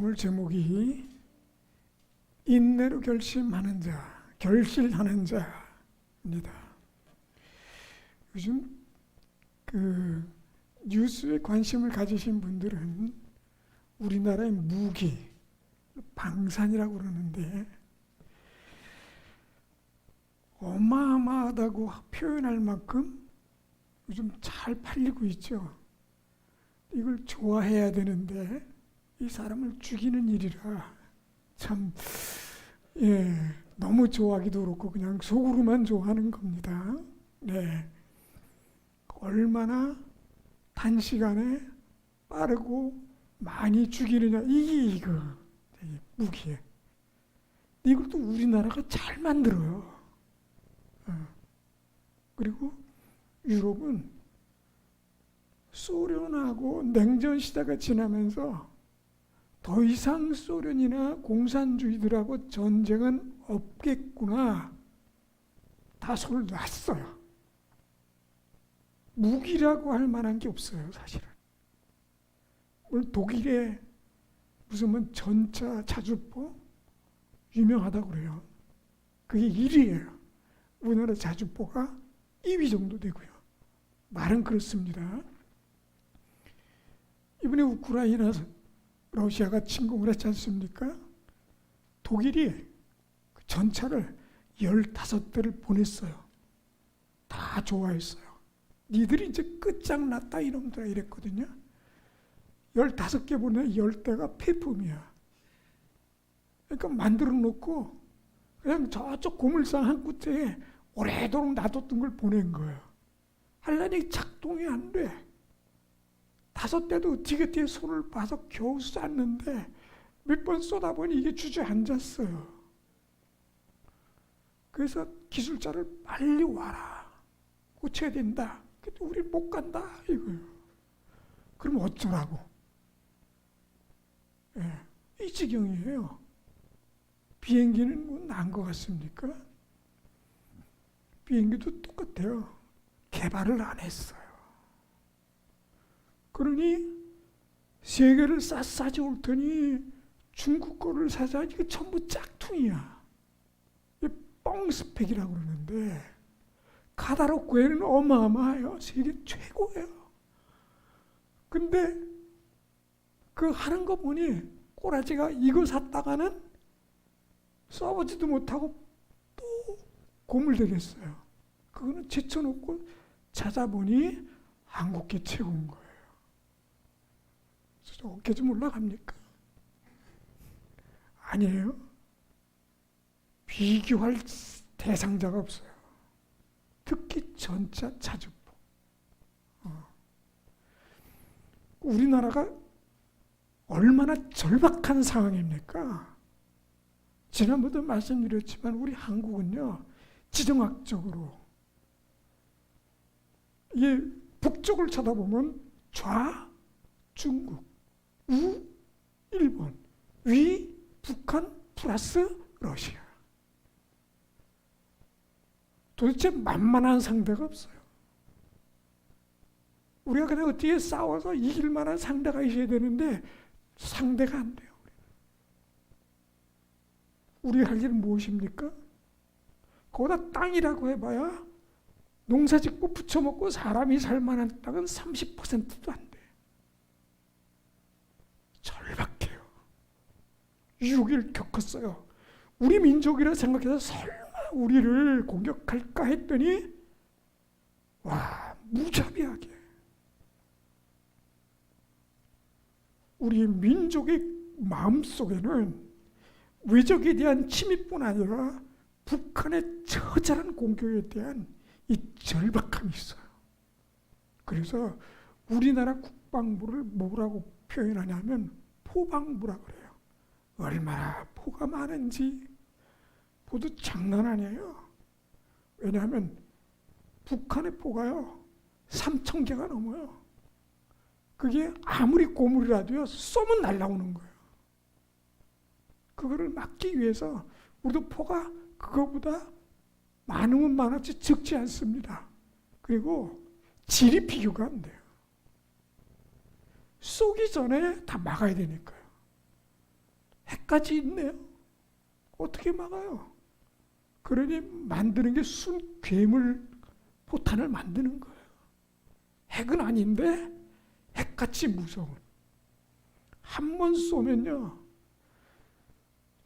오늘 제목이 인내로 결심하는 자, 결실하는 자입니다. 요즘 뉴스에 관심을 가지신 분들은 우리나라의 무기, 방산이라고 그러는데 어마어마하다고 표현할 만큼 요즘 잘 팔리고 있죠. 이걸 좋아해야 되는데 이 사람을 죽이는 일이라 참 너무 좋아하기도 그렇고 그냥 속으로만 좋아하는 겁니다. 얼마나 단시간에 빠르고 많이 죽이느냐, 이게 무기에. 이것도 우리나라가 잘 만들어요. 그리고 유럽은 소련하고 냉전 시대가 지나면서 더 이상 소련이나 공산주의들하고 전쟁은 없겠구나, 다 손을 놨어요. 무기라고 할 만한 게 없어요, 사실은. 오늘 독일의 무슨 전차 자주포 유명하다고 그래요. 그게 1위예요. 우리나라 자주포가 2위 정도 되고요. 말은 그렇습니다. 이번에 우크라이나 러시아가 침공을 했지 않습니까? 독일이 전차를 15대를 보냈어요. 다 좋아했어요. 니들이 이제 끝장났다 이놈들아 이랬거든요. 15개 보내 10대가 폐품이야. 그러니까 만들어 놓고 그냥 저쪽 고물상 한 구째에 오래도록 놔뒀던 걸 보낸 거예요. 하려니 작동이 안 돼. 5대도 뒤끝에 손을 봐서 겨우 쐈는데 몇 번 쏘다 보니 이게 주저앉았어요. 그래서 기술자를 빨리 와라. 고쳐야 된다. 근데 우리 못 간다 이거예요. 그럼 어쩌라고? 이 지경이에요. 비행기는 뭐 난 것 같습니까? 비행기도 똑같아요. 개발을 안 했어요. 그러니 세계를 쌌싸지 올 테니 중국 거를 사자. 이게 전부 짝퉁이야. 뻥 스펙이라고 그러는데 카다로코에는 어마어마해요. 세계 최고예요. 근데 그 하는 거 보니 꼬라지가 이거 샀다가는 써보지도 못하고 또 고물되겠어요. 그거는 제쳐놓고 찾아보니 한국계 최고인 거예요. 어깨 좀 올라갑니까? 아니에요. 비교할 대상자가 없어요. 특히 전차 자주포. 우리나라가 얼마나 절박한 상황입니까? 지난번에도 말씀드렸지만 우리 한국은요, 지정학적으로 이게 북쪽을 쳐다보면 좌 중국, 우 일본, 위 북한 플러스 러시아. 도대체 만만한 상대가 없어요. 우리가 그냥 어떻게 싸워서 이길 만한 상대가 있어야 되는데 상대가 안 돼요. 우리 할 일은 무엇입니까? 거기다 땅이라고 해봐야 농사 짓고 부쳐먹고 사람이 살 만한 땅은 30%도 안 돼. 절박해요. 유혹을 겪었어요. 우리 민족이라 생각해서 설마 우리를 공격할까 했더니 와, 무자비하게 우리 민족의 마음속에는 외적에 대한 침입뿐 아니라 북한의 처절한 공격에 대한 이 절박함이 있어요. 그래서 우리나라 국방부를 뭐라고 표현하냐면 포방부라고 그래요. 얼마나 포가 많은지 포도 장난 아니에요. 왜냐하면 북한의 포가요 3,000개가 넘어요. 그게 아무리 고물이라도요 쏘면 날아오는 거예요. 그거를 막기 위해서 우리도 포가 그거보다 많으면 많았지 적지 않습니다. 그리고 질이 비교가 안 돼요. 쏘기 전에 다 막아야 되니까요. 핵까지 있네요. 어떻게 막아요? 그러니 만드는 게 순 괴물 포탄을 만드는 거예요. 핵은 아닌데 핵같이 무서운. 한 번 쏘면요,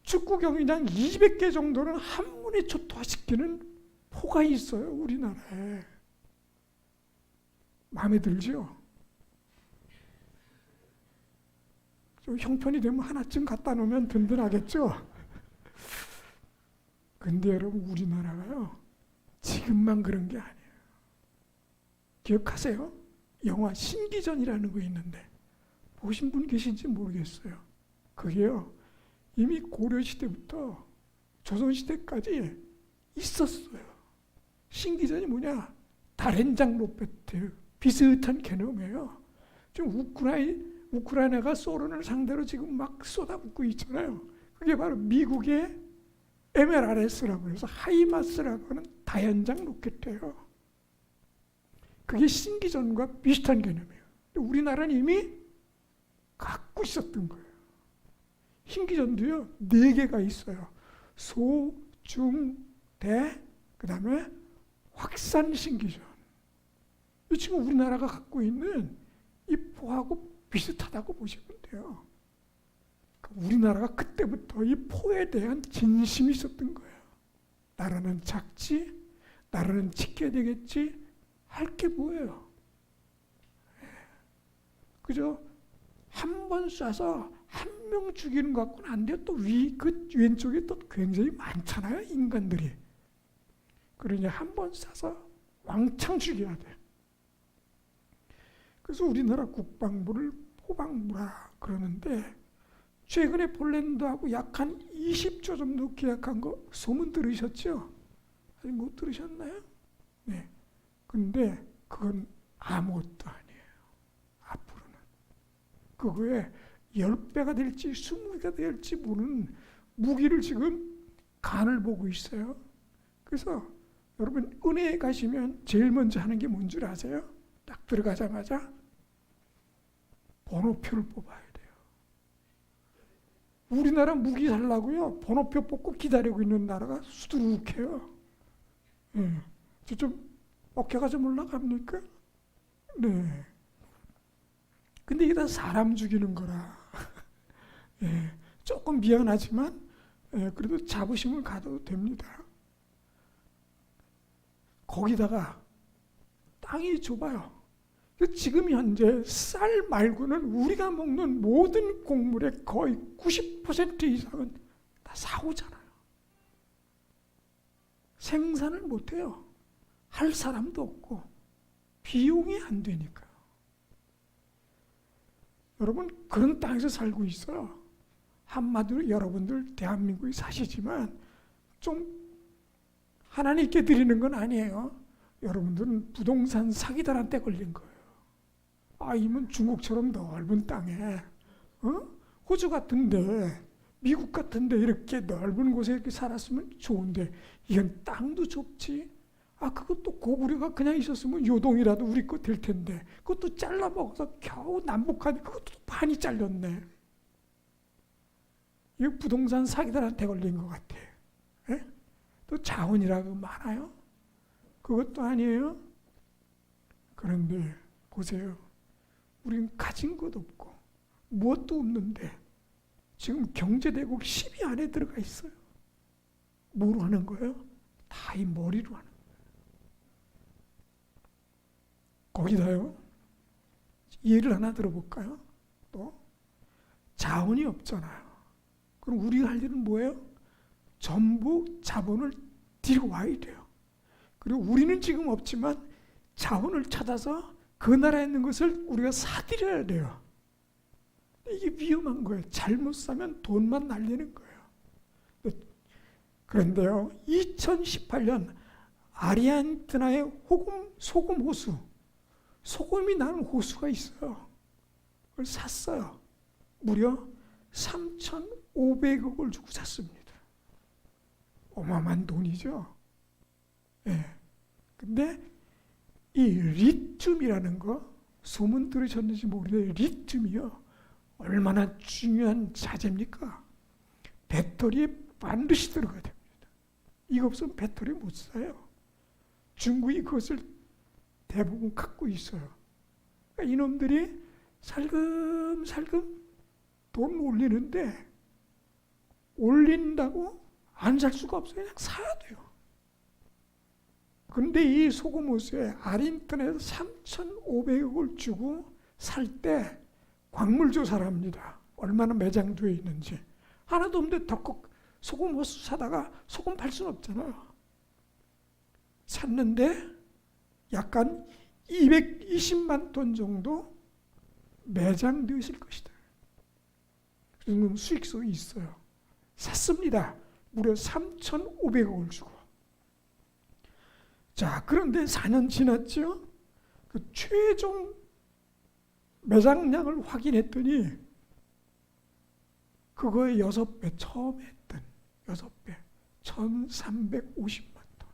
축구 경기장 200개 정도는 한 번에 초토화시키는 포가 있어요, 우리나라에. 마음에 들죠? 좀 형편이 되면 하나쯤 갖다 놓으면 든든하겠죠? 근데 여러분, 우리나라가요, 지금만 그런 게 아니에요. 기억하세요? 영화 신기전이라는 거 있는데 보신 분 계신지 모르겠어요. 그게요, 이미 고려시대부터 조선시대까지 있었어요. 신기전이 뭐냐? 다렌장 로페트 비슷한 개념이에요. 지금 우크라이나가 소련을 상대로 지금 막 쏟아붓고 있잖아요. 그게 바로 미국의 MLRS라고 해서 하이마스라고 하는 다연장 로켓이에요. 그게 신기전과 비슷한 개념이에요. 우리나라는 이미 갖고 있었던 거예요. 신기전도요, 4개가 있어요. 소, 중, 대, 그 다음에 확산 신기전. 지금 우리나라가 갖고 있는 이 포하고 비슷하다고 보시면 돼요. 우리나라가 그때부터 이 포에 대한 진심이 있었던 거예요. 나라는 작지, 나라는 지켜야 되겠지, 할 게 뭐예요? 그죠? 한 번 쏴서 한 명 죽이는 것 같고는 안 돼요. 또 그 왼쪽에 또 굉장히 많잖아요, 인간들이. 그러니 한 번 쏴서 왕창 죽여야 돼. 그래서 우리나라 국방부를 포방부라 그러는데, 최근에 폴란드하고 약 한 20조 정도 계약한 거 소문 들으셨죠? 아직 못 들으셨나요? 네. 근데 그건 아무것도 아니에요. 앞으로는. 그거에 10배가 될지 20배가 될지 모르는 무기를 지금 간을 보고 있어요. 그래서 여러분, 은혜에 가시면 제일 먼저 하는 게 뭔 줄 아세요? 딱 들어가자마자 번호표를 뽑아야 돼요. 우리나라 무기 살라고요, 번호표 뽑고 기다리고 있는 나라가 수두룩해요. 저 좀 어깨가 좀 올라갑니까? 네. 근데 이게 다 사람 죽이는 거라. 조금 미안하지만 그래도 자부심을 가져도 됩니다. 거기다가 땅이 좁아요. 지금 현재 쌀 말고는 우리가 먹는 모든 곡물의 거의 90% 이상은 다 사오잖아요. 생산을 못해요. 할 사람도 없고 비용이 안 되니까요. 여러분, 그런 땅에서 살고 있어요. 한마디로 여러분들 대한민국에 사시지만 좀 하나님께 드리는 건 아니에요. 여러분들은 부동산 사기들한테 걸린 거예요. 이면 중국처럼 넓은 땅에, 호주 같은데, 미국 같은데 이렇게 넓은 곳에 이렇게 살았으면 좋은데, 이건 땅도 좁지. 그것도 고구려가 그냥 있었으면 요동이라도 우리 거 될 텐데, 그것도 잘라 먹어서 겨우 남북한 그것도 반이 잘렸네. 이거 부동산 사기들한테 걸린 것 같아. 또 자원이라고 많아요. 그것도 아니에요. 그런데 보세요. 우리는 가진 것 없고 무엇도 없는데 지금 경제대국 10위 안에 들어가 있어요. 뭐로 하는 거예요? 다 이 머리로 하는 거예요. 거기다요, 예를 하나 들어볼까요? 또 자원이 없잖아요. 그럼 우리가 할 일은 뭐예요? 전부 자본을 들고 와야 돼요. 그리고 우리는 지금 없지만 자원을 찾아서 그 나라에 있는 것을 우리가 사들여야 돼요. 이게 위험한 거예요. 잘못 사면 돈만 날리는 거예요. 그런데요, 2018년 아르헨티나의 소금 호수, 소금이 나는 호수가 있어요. 그걸 샀어요. 무려 3,500억을 주고 샀습니다. 어마어마한 돈이죠. 근데 이 리튬이라는 거 소문 들으셨는지 모르겠는데, 리튬이요, 얼마나 중요한 자재입니까? 배터리에 반드시 들어가야 됩니다. 이거 없으면 배터리 못 사요. 중국이 그것을 대부분 갖고 있어요. 그러니까 이놈들이 살금살금 돈 올리는데 올린다고 안 살 수가 없어요. 그냥 사야 돼요. 그런데 이 소금호수에 아린턴에서 3,500억을 주고 살 때 광물조사를 합니다. 얼마나 매장되어 있는지. 하나도 없는데 덜컥 소금호수 사다가 소금 팔 수는 없잖아요. 샀는데 약간 220만 톤 정도 매장되어 있을 것이다. 지금 수익성이 있어요. 샀습니다. 무려 3,500억을 주고. 자, 그런데 4년 지났죠? 그 최종 매장량을 확인했더니 그거의 6배, 처음에 했던 6배, 1,350만 톤.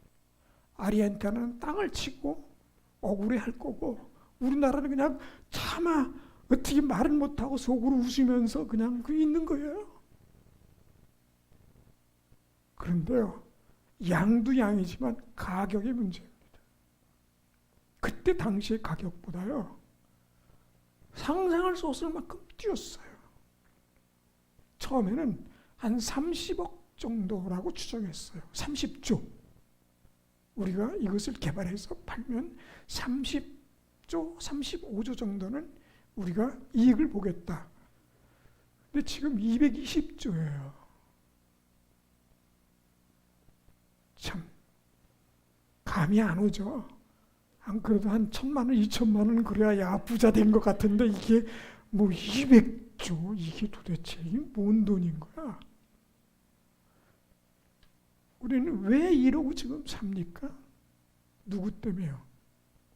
아르헨티나는 땅을 치고 억울해할 거고 우리나라는 그냥 차마 어떻게 말은 못하고 속으로 웃으면서 그냥 그 있는 거예요. 그런데요, 양도 양이지만 가격의 문제입니다. 그때 당시의 가격보다요, 상상할 수 없을 만큼 뛰었어요. 처음에는 한 30억 정도라고 추정했어요. 30조. 우리가 이것을 개발해서 팔면 30조, 35조 정도는 우리가 이익을 보겠다. 근데 지금 220조예요. 참 감이 안 오죠. 안 그래도 한 1,000만 원, 2,000만 원 그래야 야 부자 된 것 같은데 이게 뭐 200조 이게 도대체 이게 뭔 돈인 거야? 우리는 왜 이러고 지금 삽니까? 누구 때문에요?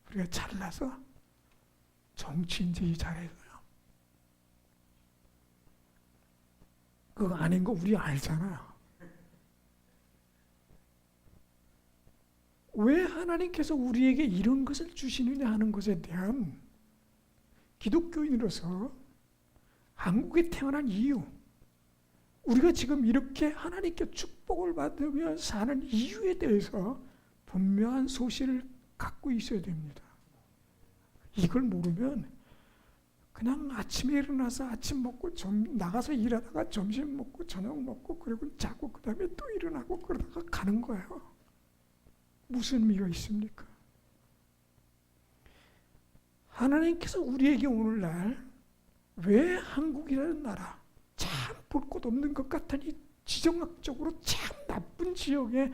우리가 잘나서 정치인들이 잘해서요. 그거 아닌 거 우리 알잖아요. 왜 하나님께서 우리에게 이런 것을 주시느냐 하는 것에 대한 기독교인으로서 한국에 태어난 이유, 우리가 지금 이렇게 하나님께 축복을 받으며 사는 이유에 대해서 분명한 소실을 갖고 있어야 됩니다. 이걸 모르면 그냥 아침에 일어나서 아침 먹고 나가서 일하다가 점심 먹고 저녁 먹고 그리고 자고 그 다음에 또 일어나고 그러다가 가는 거예요. 무슨 의미가 있습니까? 하나님께서 우리에게 오늘날 왜 한국이라는 나라, 참 볼 것 없는 것 같으니 지정학적으로 참 나쁜 지역에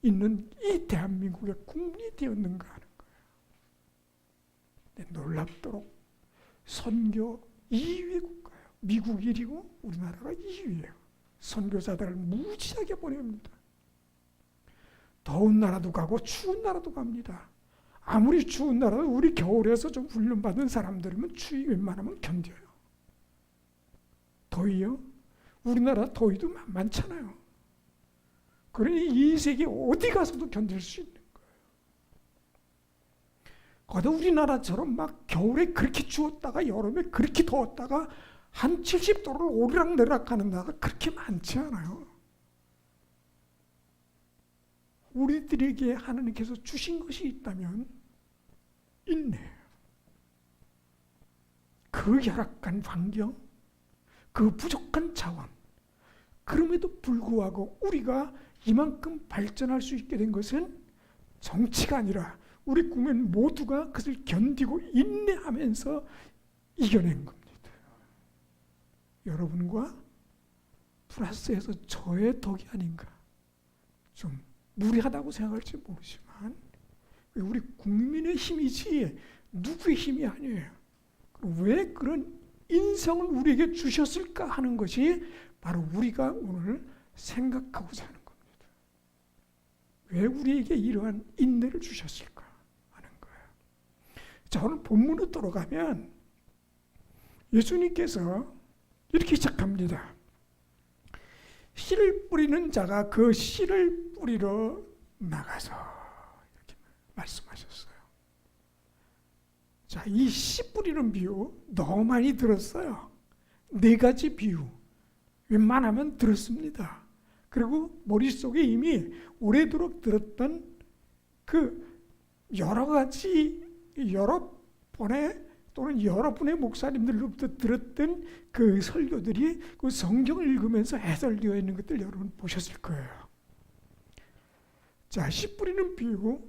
있는 이 대한민국의 국민이 되었는가 하는 거예요. 놀랍도록 선교 2위 국가예요. 미국 1위고 우리나라가 2위예요. 선교사들을 무지하게 보냅니다. 더운 나라도 가고 추운 나라도 갑니다. 아무리 추운 나라도 우리 겨울에서 좀 훈련받은 사람들이면 추위 웬만하면 견뎌요. 더위요? 우리나라 더위도 많잖아요. 그러니 이 세계 어디 가서도 견딜 수 있는 거예요. 거기다 우리나라처럼 막 겨울에 그렇게 추웠다가 여름에 그렇게 더웠다가 한 70도를 오르락내리락 하는 나라가 그렇게 많지 않아요. 우리들에게 하나님께서 주신 것이 있다면 인내예요. 그 열악한 환경, 그 부족한 자원, 그럼에도 불구하고 우리가 이만큼 발전할 수 있게 된 것은 정치가 아니라 우리 국민 모두가 그것을 견디고 인내하면서 이겨낸 겁니다. 여러분과 플러스해서 저의 덕이 아닌가. 좀 무리하다고 생각할지 모르지만 우리 국민의 힘이지 누구의 힘이 아니에요. 왜 그런 인성을 우리에게 주셨을까 하는 것이 바로 우리가 오늘 생각하고 사는 겁니다. 왜 우리에게 이러한 인내를 주셨을까 하는 거예요. 자, 오늘 본문으로 돌아가면 예수님께서 이렇게 시작합니다. 씨를 뿌리는 자가 그 씨를 뿌리러 나가서 이렇게 말씀하셨어요. 자, 이 씨 뿌리는 비유 너무 많이 들었어요. 4가지 비유. 웬만하면 들었습니다. 그리고 머릿속에 이미 오래도록 들었던 그 여러 가지 여러 번의 또는 여러분의 목사님들로부터 들었던 그 설교들이 그 성경을 읽으면서 해설되어 있는 것들 여러분 보셨을 거예요. 자, 씨 뿌리는 비유,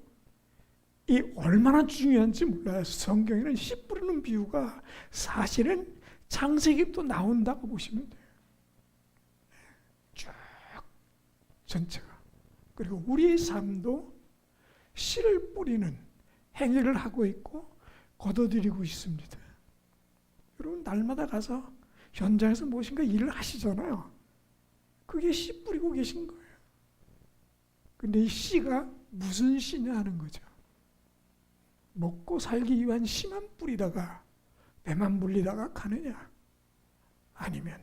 이 얼마나 중요한지 몰라요. 성경에는 씨 뿌리는 비유가 사실은 창세기부터 나온다고 보시면 돼요. 쭉 전체가. 그리고 우리의 삶도 씨를 뿌리는 행위를 하고 있고 거둬들이고 있습니다. 여러분 날마다 가서 현장에서 무엇인가 일을 하시잖아요. 그게 씨 뿌리고 계신 거예요. 근데 이 씨가 무슨 씨냐 하는 거죠. 먹고 살기 위한 씨만 뿌리다가 배만 불리다가 가느냐, 아니면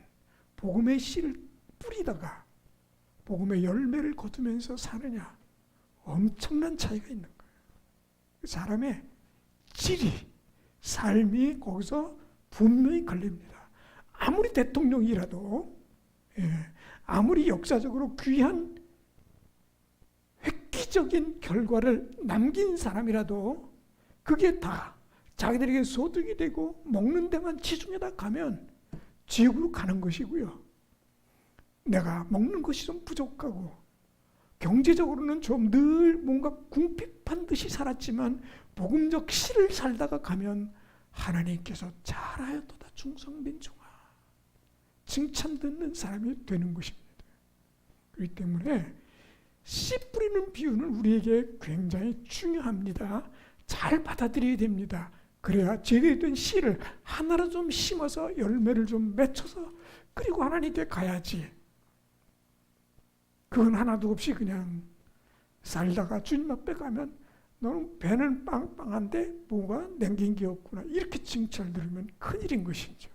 복음의 씨를 뿌리다가 복음의 열매를 거두면서 사느냐, 엄청난 차이가 있는 거예요. 사람의 질이, 삶이 거기서 분명히 걸립니다. 아무리 대통령이라도, 아무리 역사적으로 귀한 획기적인 결과를 남긴 사람이라도 그게 다 자기들에게 소득이 되고 먹는 데만 치중해다 가면 지옥으로 가는 것이고요. 내가 먹는 것이 좀 부족하고 경제적으로는 좀 늘 뭔가 궁핍한 듯이 살았지만 복음적 씨를 살다가 가면 하나님께서 잘하였도다 충성빈종아 칭찬 듣는 사람이 되는 것입니다. 그렇기 때문에 씨 뿌리는 비유는 우리에게 굉장히 중요합니다. 잘 받아들여야 됩니다. 그래야 제대로 된 씨를 하나로 좀 심어서 열매를 좀 맺혀서 그리고 하나님께 가야지. 그건 하나도 없이 그냥 살다가 주님 앞에 가면 너는 배는 빵빵한데 뭐가 남긴 게 없구나. 이렇게 칭찬을 들으면 큰일인 것이죠.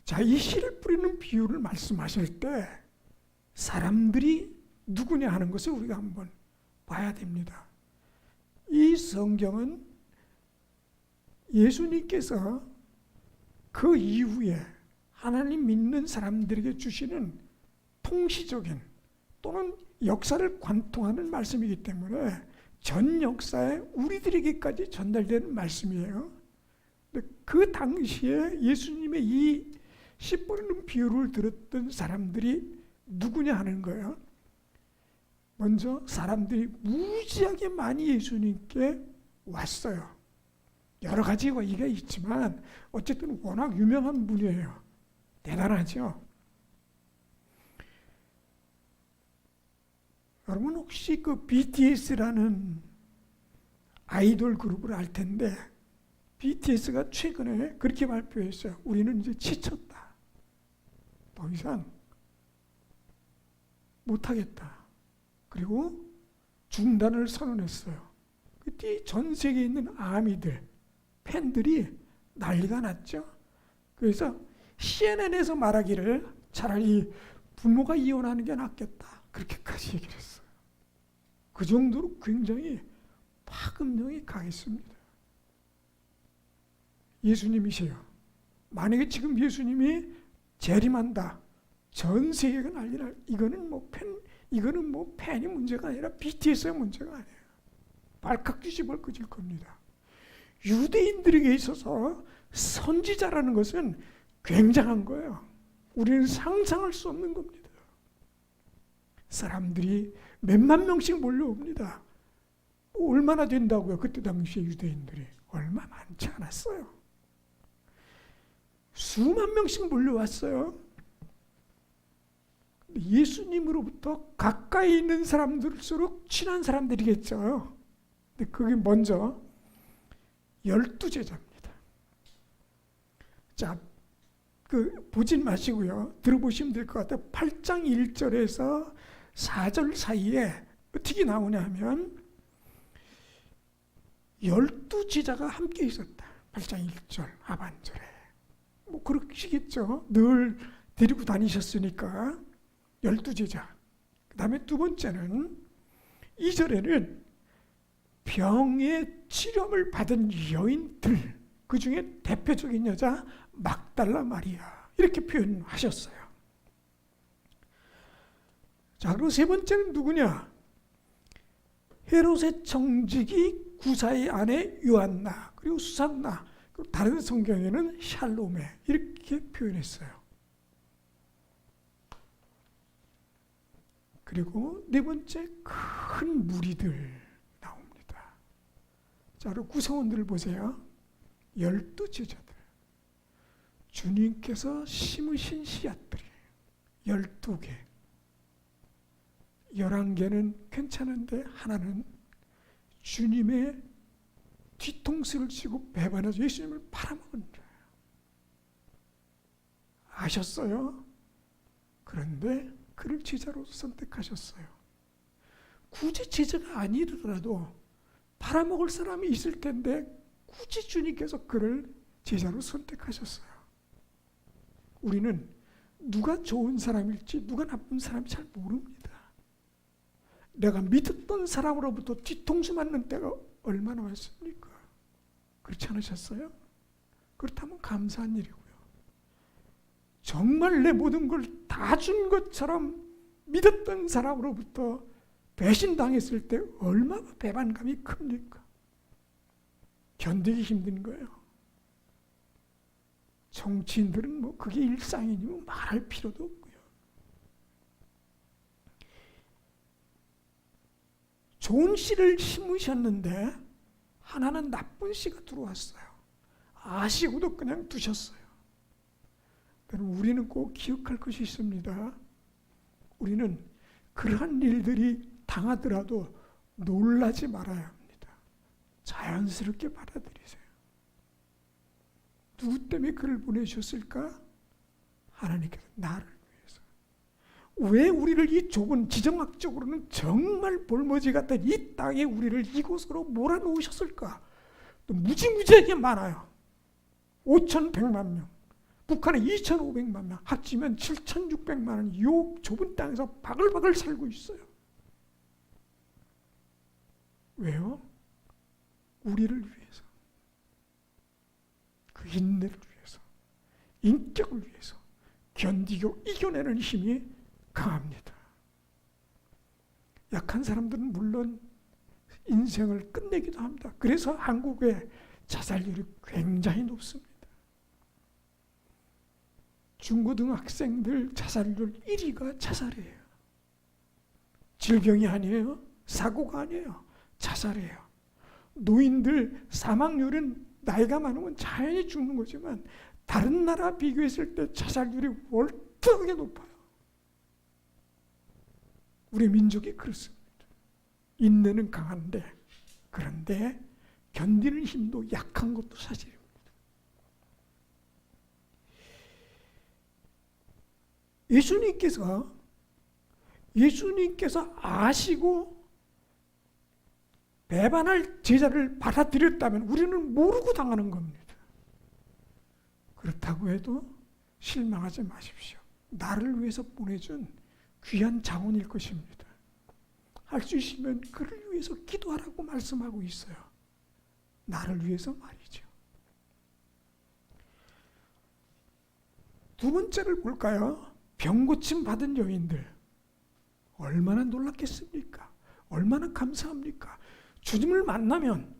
자, 이 씨를 뿌리는 비유를 말씀하실 때 사람들이 누구냐 하는 것을 우리가 한번 봐야 됩니다. 이 성경은 예수님께서 그 이후에 하나님 믿는 사람들에게 주시는 통시적인 또는 역사를 관통하는 말씀이기 때문에 전 역사에 우리들에게까지 전달되는 말씀이에요. 그 당시에 예수님의 이 씨 뿌리는 비유를 들었던 사람들이 누구냐 하는 거예요. 먼저 사람들이 무지하게 많이 예수님께 왔어요. 여러 가지 이가 있지만 어쨌든 워낙 유명한 분이에요. 대단하죠. 여러분 혹시 그 BTS라는 아이돌 그룹을 알 텐데 BTS가 최근에 그렇게 발표했어요. 우리는 이제 지쳤다. 더 이상 못하겠다. 그리고 중단을 선언했어요. 그때 전 세계에 있는 아미들, 팬들이 난리가 났죠. 그래서 CNN에서 말하기를 차라리 부모가 이혼하는 게 낫겠다. 그렇게까지 얘기를 했어요. 그 정도로 굉장히 파급력이 강했습니다. 예수님이세요. 만약에 지금 예수님이 재림한다. 전 세계가 난리날. 이거는 뭐 팬이 문제가 아니라 BTS의 문제가 아니에요. 발칵 뒤집어 끄질 겁니다. 유대인들에게 있어서 선지자라는 것은 굉장한 거예요. 우리는 상상할 수 없는 겁니다. 사람들이 몇만 명씩 몰려옵니다. 얼마나 된다고요? 그때 당시에 유대인들이 얼마 많지 않았어요. 수만 명씩 몰려왔어요. 예수님으로부터 가까이 있는 사람들일수록 친한 사람들이겠죠. 근데 그게 먼저 12제자입니다. 자, 보진 마시고요. 들어보시면 될 것 같아요. 8장 1절에서 4절 사이에 어떻게 나오냐 하면 12제자가 함께 있었다. 8장 1절 하반절에. 뭐 그러시겠죠. 늘 데리고 다니셨으니까 12제자. 그 다음에 두 번째는 2절에는 병의 치료를 받은 여인들, 그 중에 대표적인 여자 막달라 마리아, 이렇게 표현하셨어요. 자, 그리고 세 번째는 누구냐? 헤롯의 청직이 구사의 아내 요한나, 그리고 수산나, 그리고 다른 성경에는 샬롬에 이렇게 표현했어요. 그리고 네 번째, 큰 무리들 나옵니다. 자, 그리고 구성원들을 보세요. 12제자들. 주님께서 심으신 씨앗들이에요. 12개. 11개는 괜찮은데 하나는 주님의 뒤통수를 치고 배반해서 예수님을 팔아먹은 거예요. 아셨어요? 그런데 그를 제자로 선택하셨어요. 굳이 제자가 아니더라도 팔아먹을 사람이 있을 텐데 굳이 주님께서 그를 제자로 선택하셨어요. 우리는 누가 좋은 사람일지 누가 나쁜 사람인지 잘 모릅니다. 내가 믿었던 사람으로부터 뒤통수 맞는 때가 얼마나 많습니까? 그렇지 않으셨어요? 그렇다면 감사한 일이고요. 정말 내 모든 걸 다 준 것처럼 믿었던 사람으로부터 배신당했을 때 얼마나 배반감이 큽니까? 견디기 힘든 거예요. 정치인들은 뭐 그게 일상이니 뭐 말할 필요도 없고요. 좋은 씨를 심으셨는데 하나는 나쁜 씨가 들어왔어요. 아시고도 그냥 두셨어요. 여러분, 우리는 꼭 기억할 것이 있습니다. 우리는 그러한 일들이 당하더라도 놀라지 말아야 합니다. 자연스럽게 받아들이세요. 누구 때문에 그를 보내주셨을까? 하나님께서 나를 위해서. 왜 우리를 이 좁은 지정학적으로는 정말 볼모지 같은 이 땅에 우리를 이곳으로 몰아놓으셨을까? 또 무지무지하게 많아요. 5,100만 명. 북한에 2,500만 명, 합치면 7,600만 원, 이 좁은 땅에서 바글바글 살고 있어요. 왜요? 우리를 위해서, 그 인내를 위해서, 인격을 위해서 견디고 이겨내는 힘이 강합니다. 약한 사람들은 물론 인생을 끝내기도 합니다. 그래서 한국의 자살률이 굉장히 높습니다. 중고등학생들 자살률 1위가 자살이에요. 질병이 아니에요. 사고가 아니에요. 자살이에요. 노인들 사망률은 나이가 많으면 자연히 죽는 거지만 다른 나라 비교했을 때 자살률이 월등하게 높아요. 우리 민족이 그렇습니다. 인내는 강한데 그런데 견디는 힘도 약한 것도 사실입니다. 예수님께서 아시고 배반할 제자를 받아들였다면 우리는 모르고 당하는 겁니다. 그렇다고 해도 실망하지 마십시오. 나를 위해서 보내준 귀한 자원일 것입니다. 할 수 있으면 그를 위해서 기도하라고 말씀하고 있어요. 나를 위해서 말이죠. 두 번째를 볼까요? 병고침 받은 여인들. 얼마나 놀랐겠습니까? 얼마나 감사합니까? 주님을 만나면,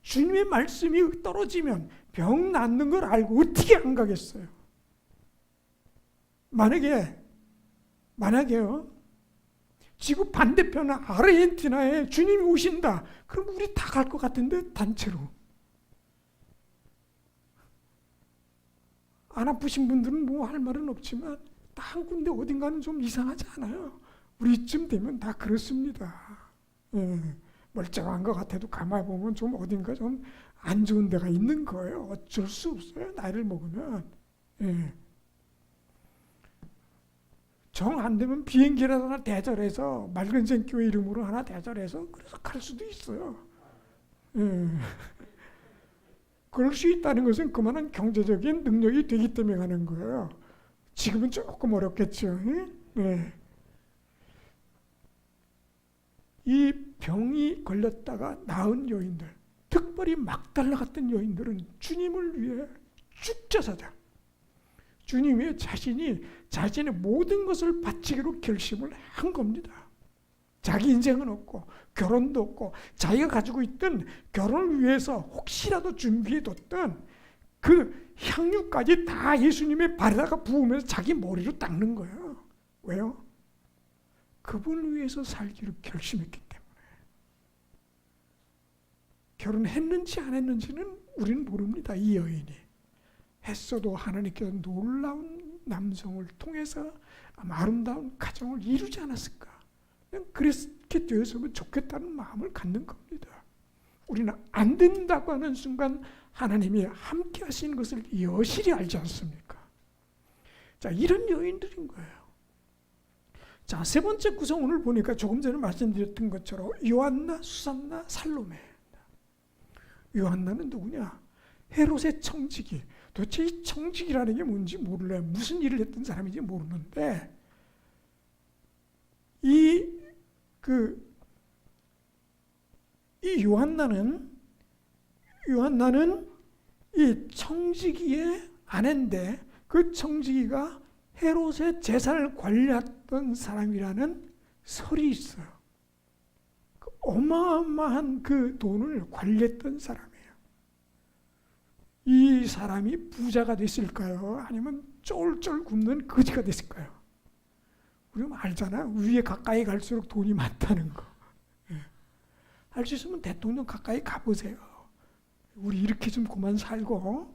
주님의 말씀이 떨어지면 병 낫는 걸 알고 어떻게 안 가겠어요? 만약에요, 지구 반대편 아르헨티나에 주님이 오신다. 그럼 우리 다 갈 것 같은데, 단체로. 안 아프신 분들은 뭐 할 말은 없지만 한 군데 어딘가는 좀 이상하지 않아요? 우리쯤 되면 다 그렇습니다. 멀쩡한 것 같아도 가만히 보면 좀 어딘가 좀 안 좋은 데가 있는 거예요. 어쩔 수 없어요. 나이를 먹으면. 정 안 되면 비행기라도 하나 대절해서 맑은생 교회 이름으로 하나 대절해서 그래서 갈 수도 있어요. 그럴 수 있다는 것은 그만한 경제적인 능력이 되기 때문에 가는 거예요. 지금은 조금 어렵겠죠. 이 병이 걸렸다가 나은 여인들, 특별히 막달라 같은 여인들은 주님을 위해 주님의 자신이 자신의 모든 것을 바치기로 결심을 한 겁니다. 자기 인생은 없고 결혼도 없고 자기가 가지고 있던 결혼을 위해서 혹시라도 준비해뒀던 그 향유까지 다 예수님의 발에다가 부으면서 자기 머리로 닦는 거예요. 왜요? 그분을 위해서 살기로 결심했기 때문에. 결혼했는지 안 했는지는 우리는 모릅니다. 이 여인이. 했어도 하나님께서 놀라운 남성을 통해서 아마 아름다운 가정을 이루지 않았을까. 그냥 그렇게 되었으면 좋겠다는 마음을 갖는 겁니다. 우리는 안 된다고 하는 순간 하나님이 함께 하시는 것을 여실히 알지 않습니까? 자, 이런 여인들인 거예요. 자, 세 번째 구성 오늘 보니까 조금 전에 말씀드렸던 것처럼 요한나, 수산나, 살로메. 요한나는 누구냐? 헤롯의 청지기. 도대체 이 청지기라는 게 뭔지 몰라요. 무슨 일을 했던 사람인지 모르는데 이 요한나는 이 청지기의 아내인데 그 청지기가 헤롯의 재산을 관리했던 사람이라는 설이 있어요. 그 어마어마한 그 돈을 관리했던 사람이에요. 이 사람이 부자가 됐을까요? 아니면 쫄쫄 굶는 거지가 됐을까요? 우리가 알잖아. 위에 가까이 갈수록 돈이 많다는 거. 할 수 있으면 대통령 가까이 가보세요. 우리 이렇게 좀 그만 살고,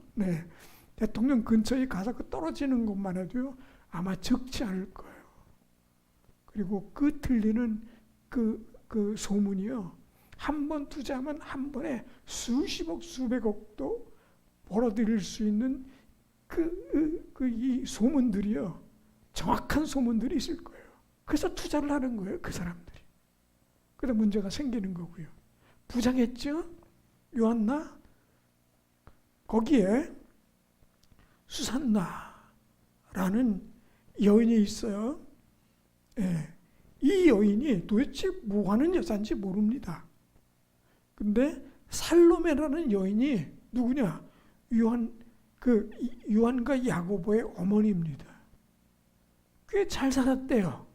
대통령 근처에 가서 그 떨어지는 것만 해도 아마 적지 않을 거예요. 그리고 그 들리는 그 소문이요. 한 번 투자하면 한 번에 수십억, 수백억도 벌어들일 수 있는 이 소문들이요. 정확한 소문들이 있을 거예요. 그래서 투자를 하는 거예요. 그 사람들이. 그러다 문제가 생기는 거고요. 부자겠죠? 요한나? 거기에 수산나라는 여인이 있어요. 이 여인이 도대체 뭐 하는 여자인지 모릅니다. 근데 살로메라는 여인이 누구냐? 요한과 야고보의 어머니입니다. 꽤 잘 살았대요.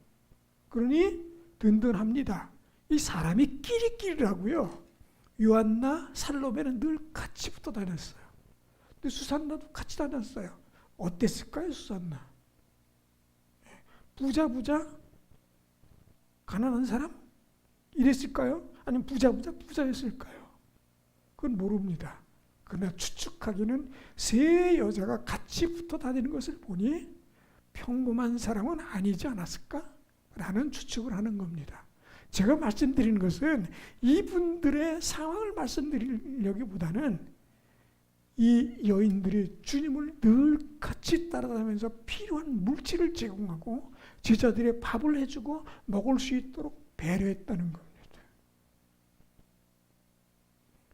그러니 든든합니다. 이 사람이 끼리끼리라고요. 요한나, 살로메는 늘 같이 붙어 다녔어요. 근데 수산나도 같이 다녔어요. 어땠을까요, 수산나? 부자, 가난한 사람? 이랬을까요? 아니면 부자였을까요? 그건 모릅니다. 그러나 추측하기는 세 여자가 같이 붙어 다니는 것을 보니 평범한 사람은 아니지 않았을까? 라는 추측을 하는 겁니다. 제가 말씀드리는 것은 이분들의 상황을 말씀드리려기보다는 이 여인들이 주님을 늘 같이 따라다니면서 필요한 물질을 제공하고 제자들의 밥을 해주고 먹을 수 있도록 배려했다는 겁니다.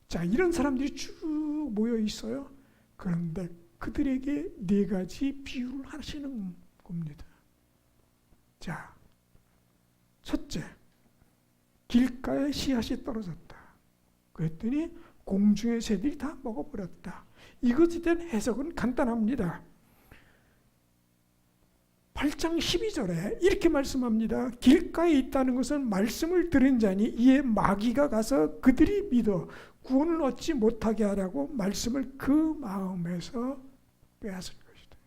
자, 이런 사람들이 쭉 모여 있어요. 그런데 그들에게 네 가지 비유를 하시는 겁니다. 자, 첫째, 길가에 씨앗이 떨어졌다. 그랬더니 공중의 새들이 다 먹어버렸다. 이것에 대한 해석은 간단합니다. 8장 12절에 이렇게 말씀합니다. 길가에 있다는 것은 말씀을 들은 자니 이에 마귀가 가서 그들이 믿어 구원을 얻지 못하게 하라고 말씀을 그 마음에서 빼앗은 것이다.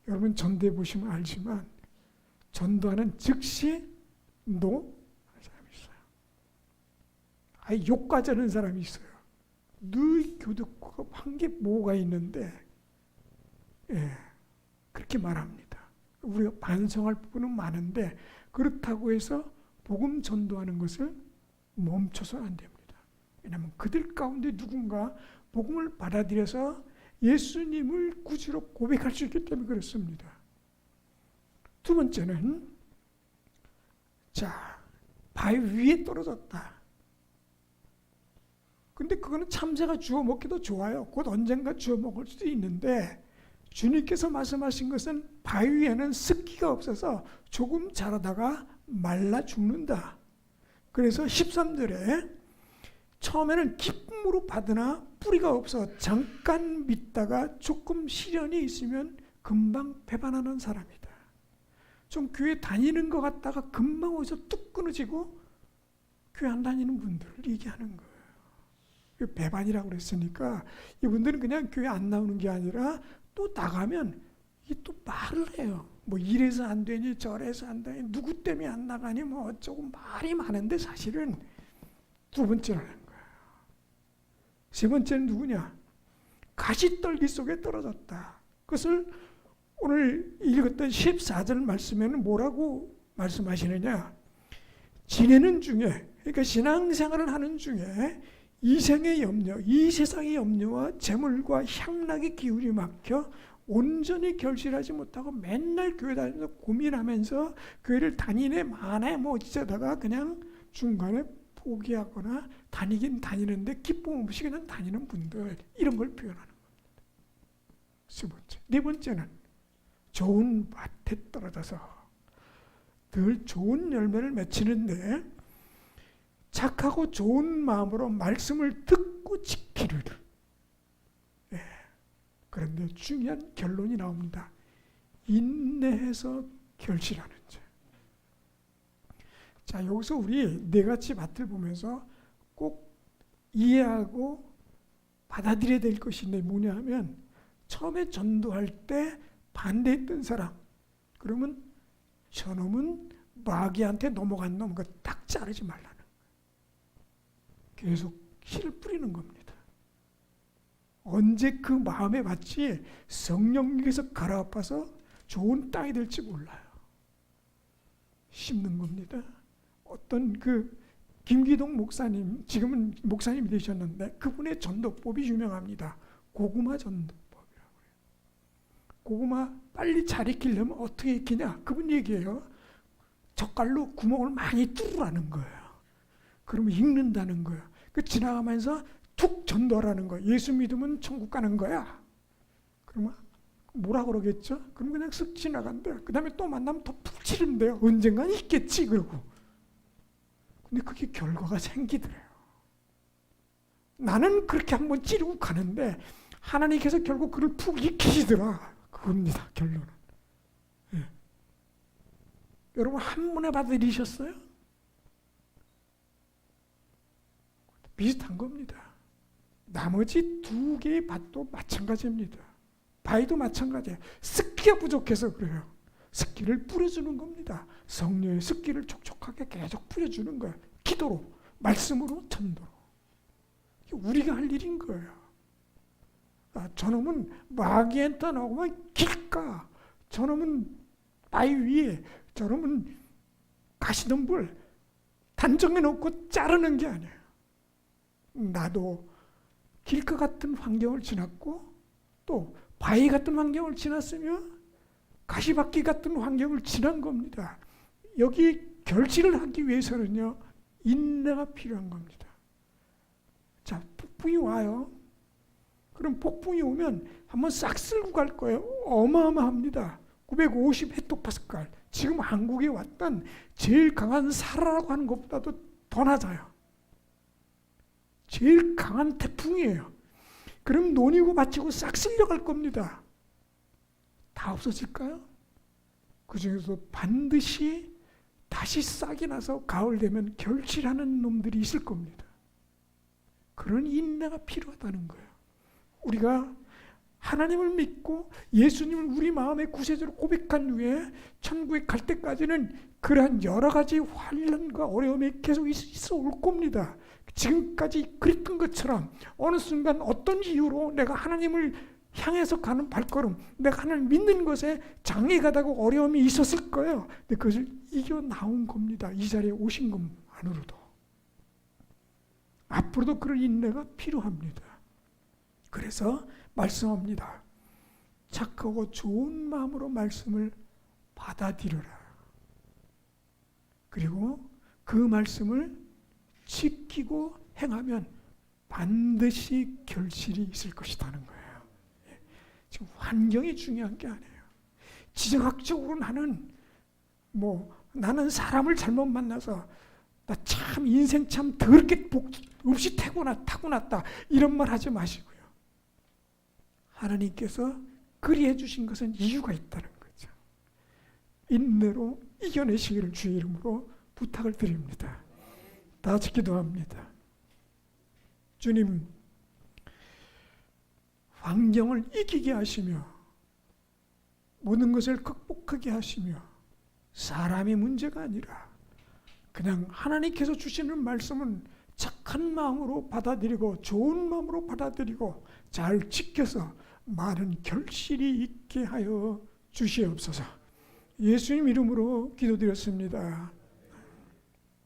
여러분 전도해 보시면 알지만 전도하는 즉시 노 사람이 있어요. 아예 욕과자는 사람이 있어요. 늘 교독한 게 뭐가 있는데 그렇게 말합니다. 우리가 반성할 부분은 많은데 그렇다고 해서 복음 전도하는 것을 멈춰서는 안 됩니다. 왜냐하면 그들 가운데 누군가 복음을 받아들여서 예수님을 구주로 고백할 수 있기 때문에 그렇습니다. 두 번째는 바위 위에 떨어졌다. 근데 그거는 참새가 주워 먹기도 좋아요. 곧 언젠가 주워 먹을 수도 있는데 주님께서 말씀하신 것은 바위 위에는 습기가 없어서 조금 자라다가 말라 죽는다. 그래서 13절에 처음에는 기쁨으로 받으나 뿌리가 없어 잠깐 믿다가 조금 시련이 있으면 금방 배반하는 사람이다. 좀 교회 다니는 것 같다가 금방 어디서 뚝 끊어지고 교회 안 다니는 분들을 얘기하는 거예요. 배반이라고 그랬으니까 이분들은 그냥 교회 안 나오는 게 아니라 또 나가면 이게 또 말을 해요. 뭐 이래서 안 되니 저래서 안 되니 누구 때문에 안 나가니 뭐 어쩌고 말이 많은데 사실은 두 번째라는 거예요. 세 번째는 누구냐? 가시떨기 속에 떨어졌다. 그것을 오늘 읽었던 14절 말씀에는 뭐라고 말씀하시느냐? 지내는 중에, 그러니까 신앙생활을 하는 중에 이생의 염려, 이 세상의 염려와 재물과 향락의 기운이 막혀 온전히 결실하지 못하고 맨날 교회 다니면서 고민하면서 교회를 다니네 마네 뭐 어쩌다가 그냥 중간에 포기하거나 다니긴 다니는데 기쁨 없이 그냥 다니는 분들, 이런 걸 표현하는 겁니다. 세 번째. 네 번째는 좋은 밭에 떨어져서 늘 좋은 열매를 맺히는데 착하고 좋은 마음으로 말씀을 듣고 지키를. 예. 그런데 중요한 결론이 나옵니다. 인내해서 결실하는 자. 자, 여기서 우리 네 가지 밭을 보면서 꼭 이해하고 받아들여야 될 것이 있는데 뭐냐 하면, 처음에 전도할 때 반대했던 사람, 그러면 저놈은 마귀한테 넘어간 놈, 그거 딱 자르지 말라는 거예요. 계속 씨를 뿌리는 겁니다. 언제 그 마음에 밭이 성령님께서 갈아엎어서 좋은 땅이 될지 몰라요. 심는 겁니다. 어떤 그 김기동 목사님, 지금은 목사님이 되셨는데 그분의 전도법이 유명합니다. 고구마 전도법이라고 해요. 고구마 빨리 잘 익히려면 어떻게 익히냐? 그분 얘기해요. 젓갈로 구멍을 많이 뚫으라는 거예요. 그러면 익는다는 거예요. 그 지나가면서 툭 전도하라는 거예요. 예수 믿으면 천국 가는 거야. 그러면 뭐라 그러겠죠? 그럼 그냥 쓱 지나간대요. 그 다음에 또 만나면 더 푹 치른대요. 언젠간 있겠지 그러고. 근데 그게 결과가 생기더래요. 나는 그렇게 한번 찌르고 가는데 하나님께서 결국 그를 푹 익히시더라. 그겁니다. 결론은. 예. 여러분 한 번에 받아들이셨어요? 비슷한 겁니다. 나머지 두 개의 밭도 마찬가지입니다. 바위도 마찬가지예요. 습기가 부족해서 그래요. 습기를 뿌려주는 겁니다. 성령의 습기를 촉촉하게 계속 뿌려주는 거예요. 기도로, 말씀으로, 전도로. 우리가 할 일인 거예요. 저놈은 마귀한테 나오면 길가, 저놈은 바위 위에, 저놈은 가시덤불 단정해 놓고 자르는 게 아니에요. 나도 길가 같은 환경을 지났고 또 바위 같은 환경을 지났으며 가시밭길 같은 환경을 지난 겁니다. 여기 결실을 하기 위해서는요, 인내가 필요한 겁니다. 자, 폭풍이 와요. 그럼 폭풍이 오면 한번 싹 쓸고 갈 거예요. 어마어마합니다. 950헥토파스칼. 지금 한국에 왔던 제일 강한 사라라고 하는 것보다도 더 낮아요. 제일 강한 태풍이에요. 그럼 논이고 밭이고 싹 쓸려갈 겁니다. 다 없어질까요? 그 중에서 반드시 다시 싹이 나서 가을 되면 결실하는 놈들이 있을 겁니다. 그런 인내가 필요하다는 거예요. 우리가 하나님을 믿고 예수님을 우리 마음의 구세주로 고백한 후에 천국에 갈 때까지는 그러한 여러 가지 환난과 어려움이 계속 있어 올 겁니다. 지금까지 그랬던 것처럼 어느 순간 어떤 이유로 내가 하나님을 향해서 가는 발걸음, 내가 하나님을 믿는 것에 장애가 되고 어려움이 있었을 거예요. 근데 그것을 이겨 나온 겁니다. 이 자리에 오신 것만으로도. 앞으로도 그런 인내가 필요합니다. 그래서 말씀합니다. 착하고 좋은 마음으로 말씀을 받아들여라. 그리고 그 말씀을 지키고 행하면 반드시 결실이 있을 것이라는 거예요. 지금 환경이 중요한 게 아니에요. 지정학적으로 나는 사람을 잘못 만나서 나 참 인생 참 더럽게 복 없이 타고났다 이런 말 하지 마시고요. 하나님께서 그리해 주신 것은 이유가 있다는 거죠. 인내로 이겨내시기를 주의 이름으로 부탁을 드립니다. 다 같이 기도합니다. 주님, 환경을 이기게 하시며 모든 것을 극복하게 하시며 사람의 문제가 아니라 그냥 하나님께서 주시는 말씀은 착한 마음으로 받아들이고 좋은 마음으로 받아들이고 잘 지켜서 많은 결실이 있게 하여 주시옵소서. 예수님 이름으로 기도드렸습니다.